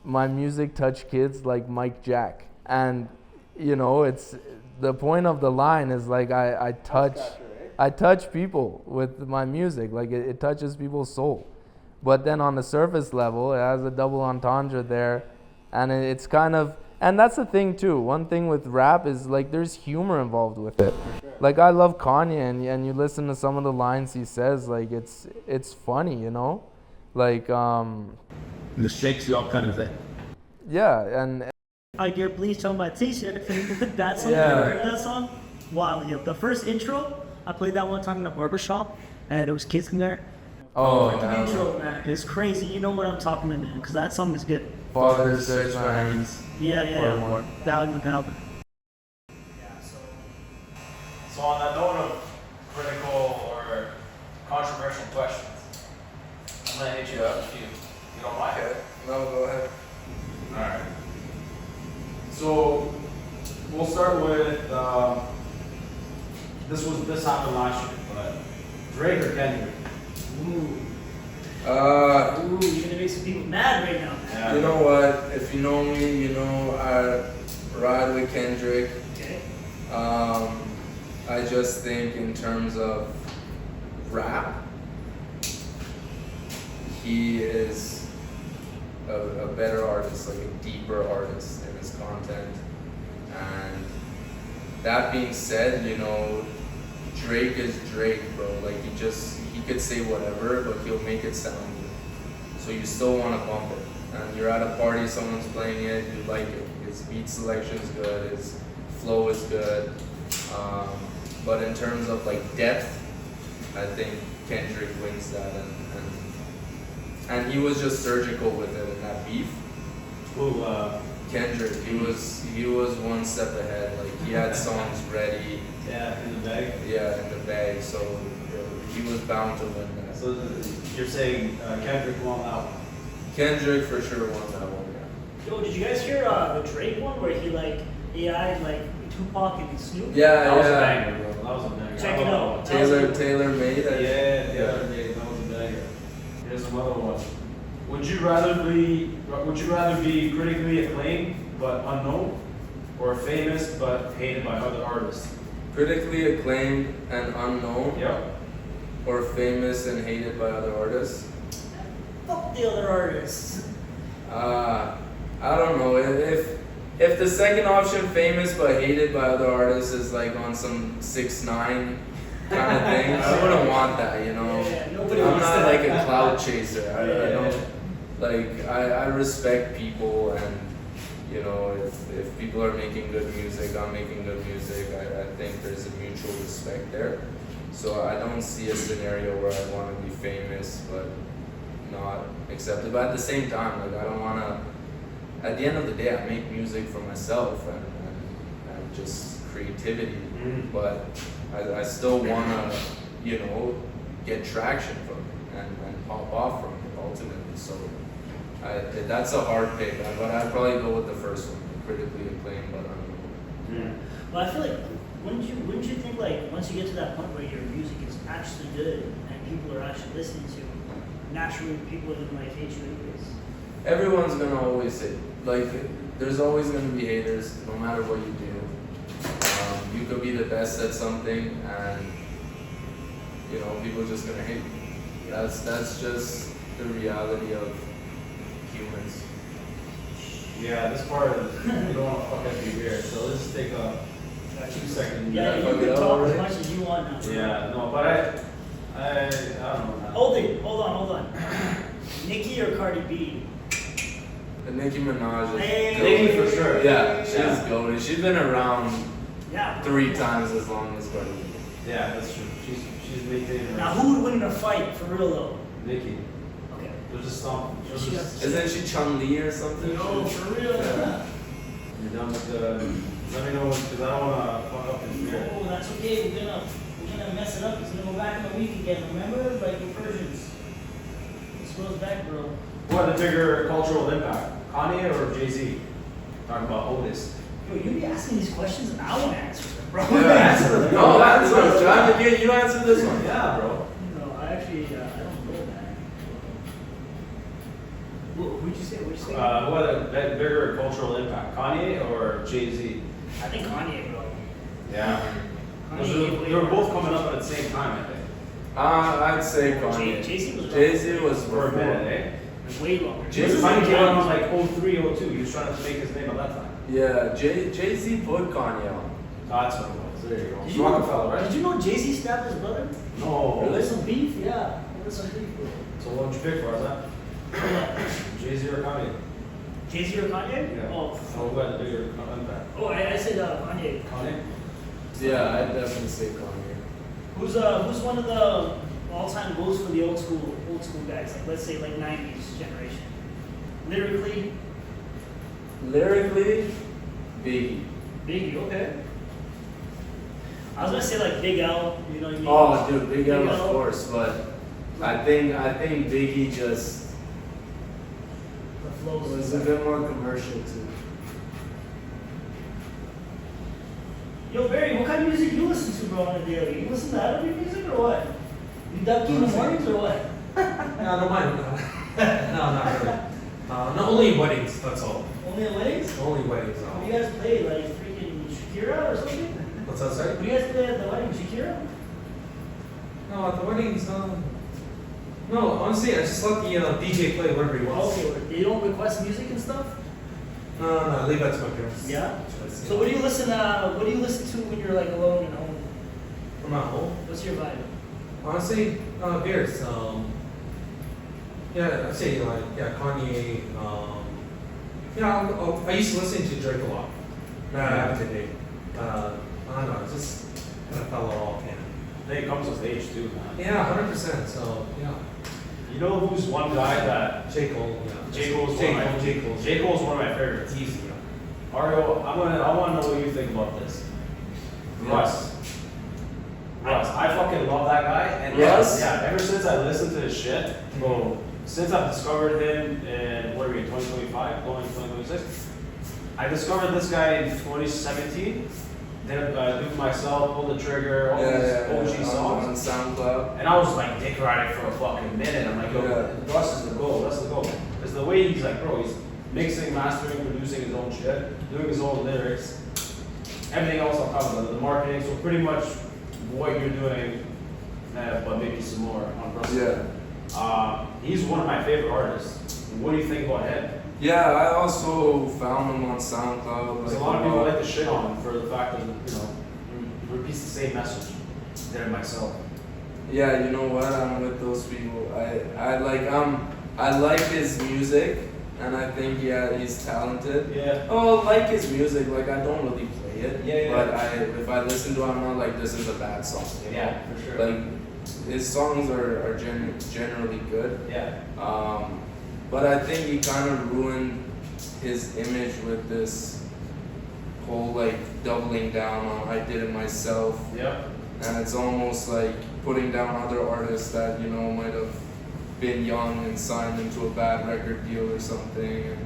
"My music touch kids like Mike Jack." And, you know, it's the point of the line is like I touch people with my music. Like it touches people's soul. But then on the surface level, it has a double entendre there, and it's kind of, and that's the thing too. One thing with rap is like there's humor involved with it. Like I love Kanye, and you listen to some of the lines he says, like it's funny, you know, like The shakes you up kind of thing. yeah, and I hear Please Tell My T-shirt. That song, Yeah. you ever heard that song? Wow, yeah. The first intro, I played that one time in a barbershop, and there was kids in there. oh, The intro, man, it's crazy. You know what I'm talking about, man, because that song is good. Father search my hands. Yeah. Thousand. So on that note of critical or controversial questions, I'm gonna hit you up if you don't mind. Okay, no, go ahead. All right. So we'll start with this happened last year, but Drake or Kendrick? Ooh, you're gonna make some people mad right now. Yeah. You know what? If you know me, you know I ride with Kendrick. Okay. I just think in terms of rap, he is a better artist, like a deeper artist in his content. And that being said, you know, Drake is Drake, bro. Like he could say whatever, but he'll make it sound good. So you still want to bump it. And you're at a party, someone's playing it, you like it. His beat selection's good, his flow is good. But in terms of like depth, I think Kendrick wins that, and he was just surgical with it in that beef. Who? Kendrick, he was one step ahead. Like he had songs ready. Yeah, in the bag. Yeah, in the bag. So he was bound to win that. So you're saying Kendrick won that one? Kendrick for sure won that one. Yeah. Yo, did you guys hear the Drake one where he like AI'd like Tupac and Snoop? Yeah, That was a yeah. banger, bro. That was a banger. Check it out. Taylor made it. Yeah, Taylor made that was a banger. Here's another one. Would you rather be critically acclaimed but unknown, or famous but hated by other artists? Critically acclaimed and unknown, Yep. or famous and hated by other artists. Fuck the other artists. I don't know. If the second option, famous but hated by other artists, is like on some 6ix9ine kind of thing, I wouldn't want that, you know. Yeah, nobody I'm wants not that. like a clout chaser. I Yeah. don't like. I respect people, and you know, if people are making good music, I'm making good music. I think there's a mutual respect there. So I don't see a scenario where I want to be famous but not accepted. But at the same time, like I don't want to. At the end of the day, I make music for myself and just creativity. But I still want to, you know, get traction from it and pop off from it ultimately. So that's a hard pick. But I'd probably go with the first one, critically acclaimed, but unknown. But I feel like wouldn't you think like once you get to that point where your music is actually good and people are actually listening to, naturally people in like hate you anyways? Everyone's gonna always say, like, there's always gonna be haters, no matter what you do. You could be the best at something, and you know, people are just gonna hate you. That's just the reality of humans. Yeah, this part is, you don't want to fuck up your beer, so let's take a 2 second. Yeah, you fuck can it up talk as already? much as you want now. Yeah, no, but I don't know. Man. Hold on. Nicki or Cardi B? The Nicki Minaj is Hey. goated. Nicki for sure. Yeah, she's Yeah. goated. She's been around Yeah. 3 times as long as Cardi B. Yeah, that's true. She's maintaining her. Now, who would win in a fight for real though? Nikki. Okay. There's a stomp. Isn't she Chun-Li or something? No, for real. Yeah. You're done with the. Let me know because I don't want to fuck up his beer. Oh, that's okay. We're gonna mess it up. It's gonna go back in a week again. Remember, like the Persians. This goes back, bro. What the bigger cultural impact? Kanye or Jay-Z? Talking about Otis. Yo, you be asking these questions and I want to answer them, bro. Answer them. No, answer it, John. You answer this one. Yeah, bro. No, I actually, I don't know that. What'd you say? What a bigger cultural impact? Kanye or Jay-Z? I think Kanye, bro. Yeah. Kanye, They were both coming up at the same time, I think. I'd say Kanye. Jay-Z was Jay-Z was For a before. minute, eh? way longer. Jay-Z Kanye came out on like 03, 02. He was trying to make his name at that time. Yeah, Jay-Z put Kanye on. That's what it was. There you go. Did you, Rockefeller, right? did you know Jay-Z stabbed his brother? No. There's some beef, yeah. There's some beef, bro. So what would you pick for us, huh? Jay-Z or Kanye? Jay-Z or Kanye? Yeah. Oh, So who had the bigger impact? I said Kanye. Kanye? Yeah, I'd definitely say Kanye. Who's one of the all-time goals for the old school guys? Like let's say like 90s generation. Lyrically, Biggie. Biggie, okay. I was gonna say like Big L, you know what I mean? Oh, dude, Big L, Big of L. course, but I think Biggie just The flows. was a bit more commercial too. Yo, Barry, what kind of music you listen to, bro, on a daily? You listen to Arabic music or what? You ducky in the mornings or what? Yeah, I don't mind. No, not really. No, only weddings, that's all. Only at weddings? Only weddings. What do you guys play, like freaking Shakira or something? What's that, sorry? What do you guys play at the wedding, Shakira? No, at the weddings, no, honestly, I just let the DJ play whatever he wants. Okay, they don't request music and stuff? No, leave that to my parents. Yeah? Just, So what do you listen to when you're like alone at home? I'm not home. What's your vibe? Honestly, beers. Yeah, I'd say like Kanye. I used to listen to Drake a lot. Back in the day. I don't know, it just kind of fell off. And I think it comes with age too, man. yeah, 100%. So yeah, You know who's one guy that J Cole. Yeah, J. Cole's one of my J Cole. J. Cole's one of my favorites. Easy. ARIO, I want to know what you think about this. Russ. I fucking love that guy. And Russ? Yeah, ever since I listened to his shit, bro, since I've discovered him in, what are we, 2025, going 2026? I discovered this guy in 2017. Then Do It Myself, Pull the Trigger, all these OG songs. On SoundCloud. And I was like dick riding for a fucking minute. I'm like, yo, Russ is the goal. Russ is the goal. Because the way he's like, bro, he's mixing, mastering, producing his own shit, doing his own lyrics, everything else on top of it, the marketing. So pretty much what you're doing, but maybe some more on Russ. Yeah. He's one of my favorite artists. What do you think about him? Yeah, I also found him on SoundCloud. Because a lot of people like to shit on him for the fact that, he repeats the same message. There myself. Yeah, you know what? I'm with those people. I like his music, and I think he's talented. Yeah. Oh, like his music. Like I don't really play it. Yeah. But if I listen to it, I'm not like this is a bad song. You know? Yeah, for sure. Like his songs are generally good. Yeah. But I think he kind of ruined his image with this whole like doubling down on I did it myself. Yeah. And it's almost like putting down other artists that, might have been young and signed into a bad record deal or something. And,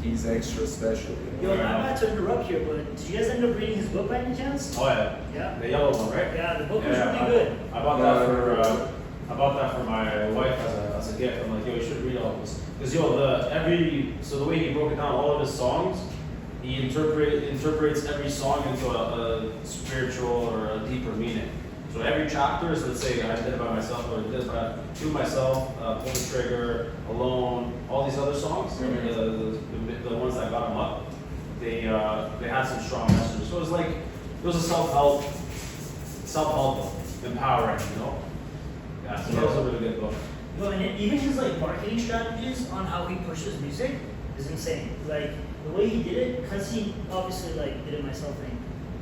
he's extra special. You know? Yo, I'm not to interrupt here, but did you guys end up reading his book by any chance? Oh yeah. Yeah. The yellow one, right? Yeah, the book was Yeah, really good. I bought that for my wife as a gift. I'm like, yo, you should read all this. Because the way he broke it down, all of his songs, he interprets every song into a spiritual or a deeper meaning. So every chapter is, let's say I did it by myself, or I did it by myself, Pull the Trigger, Alone, all these other songs, the ones that got him up, they had some strong messages. So it was a self-help, empowering, you know? Yeah, so that was a really good book. No, and even his like marketing strategies on how he pushes music is insane. Like the way he did it, because he obviously like did it myself thing,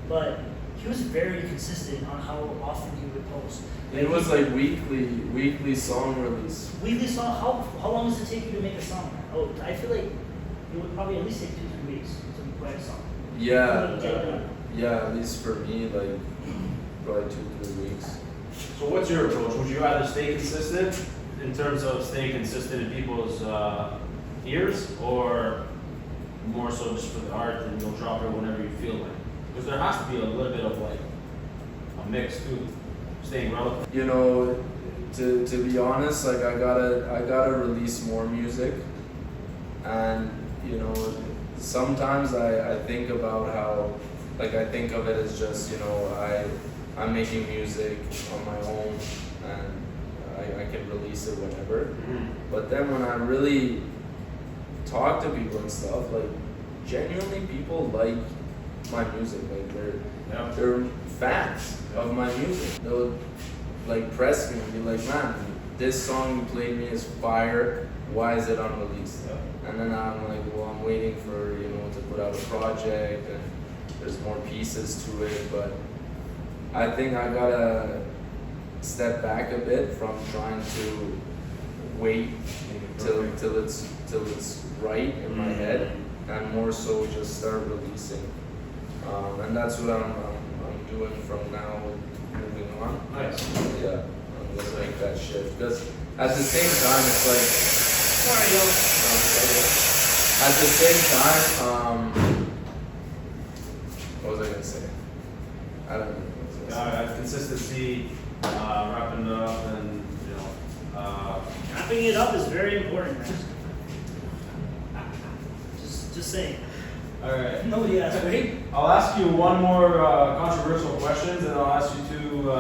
but he was very consistent on how often he would post. Like, it was like weekly song release. Weekly song. How long does it take you to make a song? Oh, I feel like it would probably at least take 2-3 weeks to write a song. Yeah, at least for me, like probably 2-3 weeks. So what's your approach? Would you rather stay consistent in terms of staying consistent in people's ears, or more so just for the art and you'll drop it whenever you feel like? Because there has to be a little bit of like a mix too, staying relevant. You know, to be honest, like I gotta release more music, and you know, sometimes I think about how, like I think of it as just, you know, I'm making music on my own and I can release it whenever. Mm-hmm. But then when I really talk to people and stuff, like genuinely people like my music, like they're fans of my music. They'll like press me and be like, man, this song you played me is fire, why is it unreleased? Yeah. And then I'm like, well, I'm waiting for, you know, to put out a project and there's more pieces to it, but I think I gotta step back a bit from trying to wait till it's right in my head, and more so just start releasing. And that's what I'm doing from now moving on. Nice. Yeah, I'm gonna make that shift, because at the same time it's like, at the same time, what was I gonna say? I don't know. What I was gonna say. Consistency, wrapping it up, and you know. Wrapping it up is very important, man. Just saying. All right. Nobody asked, right? I'll ask you one more controversial questions, and I'll ask you 2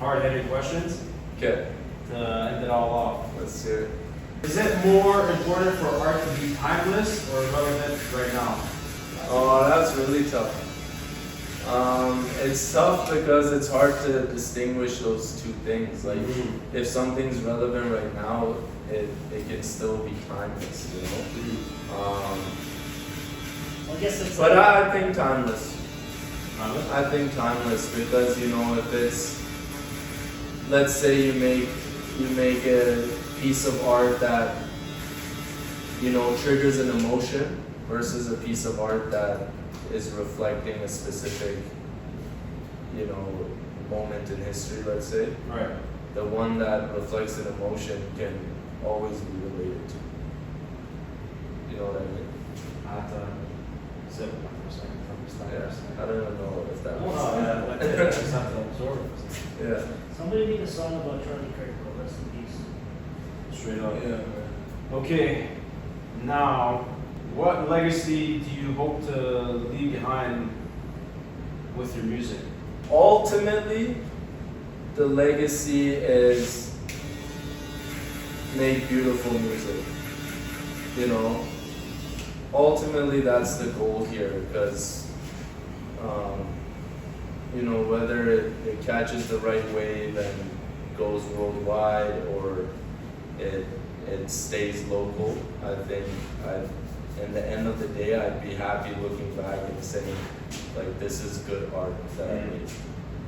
hard-hitting questions Okay, to end it all off. let's hear it. Is it more important for art to be timeless or relevant right now? Oh, that's really tough. It's tough because it's hard to distinguish those two things. Like, if something's relevant right now, it can still be timeless, you know? Well, I guess it's But like, I think timeless. I think timeless because, you know, if it's, let's say you make a piece of art that, you know, triggers an emotion versus a piece of art that is reflecting a specific, you know, moment in history, let's say. Right. The one that reflects an emotion can always be related to. You know what I mean? I have to sit with that for a second. Yeah. I don't even know if that No, makes no, sense. yeah, I just have to absorb it. Yeah. somebody made a song about Charlie Kirk, but rest in peace. Straight up. Yeah. Okay, now, what legacy do you hope to leave behind with your music? Ultimately, the legacy is make beautiful music. You know, ultimately that's the goal here, because you know, whether it catches the right wave and goes worldwide or it stays local, I think in the end of the day, I'd be happy looking back and saying, like, this is good art that I made.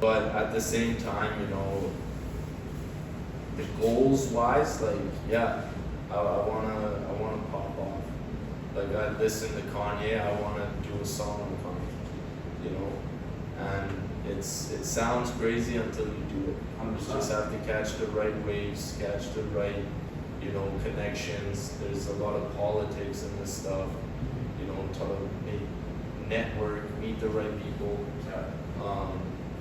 But at the same time, you know, the goals wise, like, yeah, I wanna pop off. Like, I listen to Kanye, I wanna do a song with Kanye, you know, and it sounds crazy until you do it. You just have to catch the right waves, catch the right you know, connections. There's a lot of politics in this stuff. You know, try to network, meet the right people.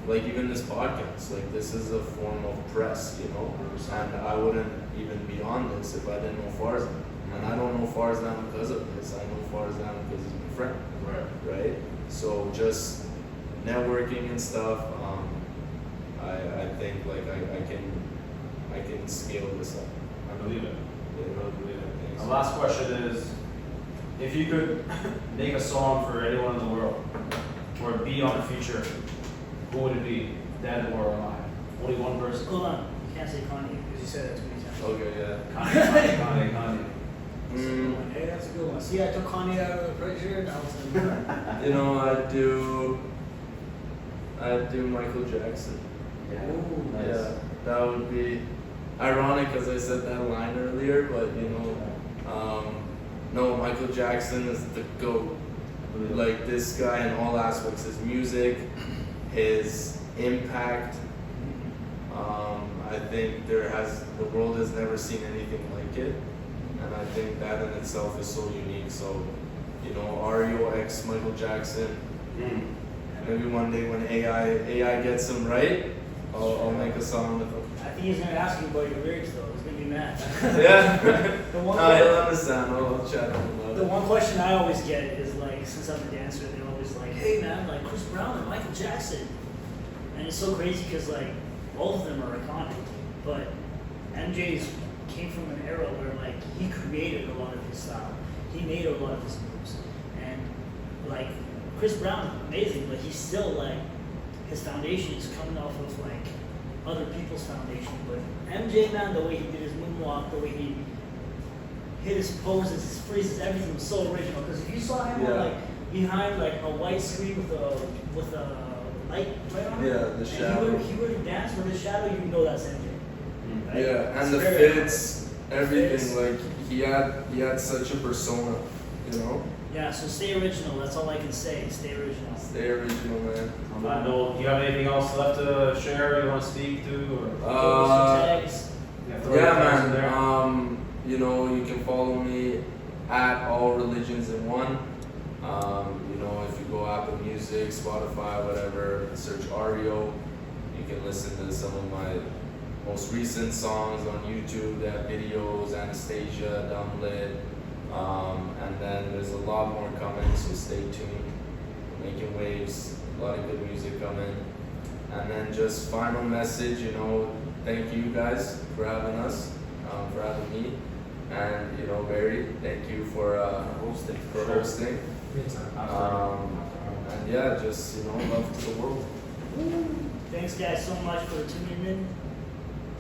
Like even this podcast, like this is a form of press, you know, and I wouldn't even be on this if I didn't know Farzan. And I don't know Farzan because of this. I know Farzan because he's my friend. Right? So just networking and stuff, I think like I can scale this up. I believe it. Yeah, I believe it. My last question is, if you could make a song for anyone in the world, or be on a feature, who would it be, dead or alive? Only one person. Hold on, you can't say Kanye because you said that too many times. Okay, Kanye. yeah. Hey, that's a good one. See, I took Kanye out of the picture, and I was like, You know, I'd do Michael Jackson. ooh, Yeah, that would be ironic because I said that line earlier, but you know, no, Michael Jackson is the GOAT. Like this guy in all aspects, his music, his impact. I think the world has never seen anything like it, and I think that in itself is so unique. So, you know, ARIO x Michael Jackson. Maybe one day when AI gets him right, I'll make a song with him. I think he's gonna ask you about your lyrics though. He's gonna be mad. Yeah. The one, He'll understand. I'll chat to him about the it. one question I always get is like, since I'm a dancer, they're always like, "Hey man, like Chris Brown and Michael Jackson," and it's so crazy because like both of them are iconic, but MJ's came from an era where like he created a lot of his style, he made a lot of his moves, and like Chris Brown, amazing, but he's still like his foundation is coming off of like other people's foundation. But MJ, man, the way he did his moonwalk, the way he hit his poses, his freezes, everything was so original. Because if you saw him on, like behind like a white screen with a light right on it, The shadow. and he would dance with his shadow, you know that's MJ. Right? Yeah, and the very fits, everything. Fits. Like he had such a persona, you know. Yeah, so stay original. That's all I can say. Stay original. Stay original, man. On that note, do you have anything else left to share? You want to speak to? Or Tags. Yeah, man. You know, you can follow me at All Religions in One. You know, if you go Apple Music, Spotify, whatever, search ARIO. You can listen to some of my most recent songs on YouTube. They have videos, Anastasia, Dumblit. And then there's a lot more coming, so stay tuned. Making waves, a lot of good music coming. And then just final message, you know, thank you guys for having us, for having me. And, you know, Barry, thank you for hosting. And yeah, just, you know, love to the world. Thanks, guys, so much for tuning in.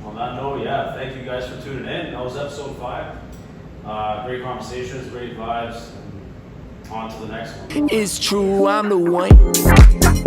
On that note, yeah, thank you guys for tuning in. That was episode 5. Great conversations, great vibes, and on to the next one. It's true, I'm the one.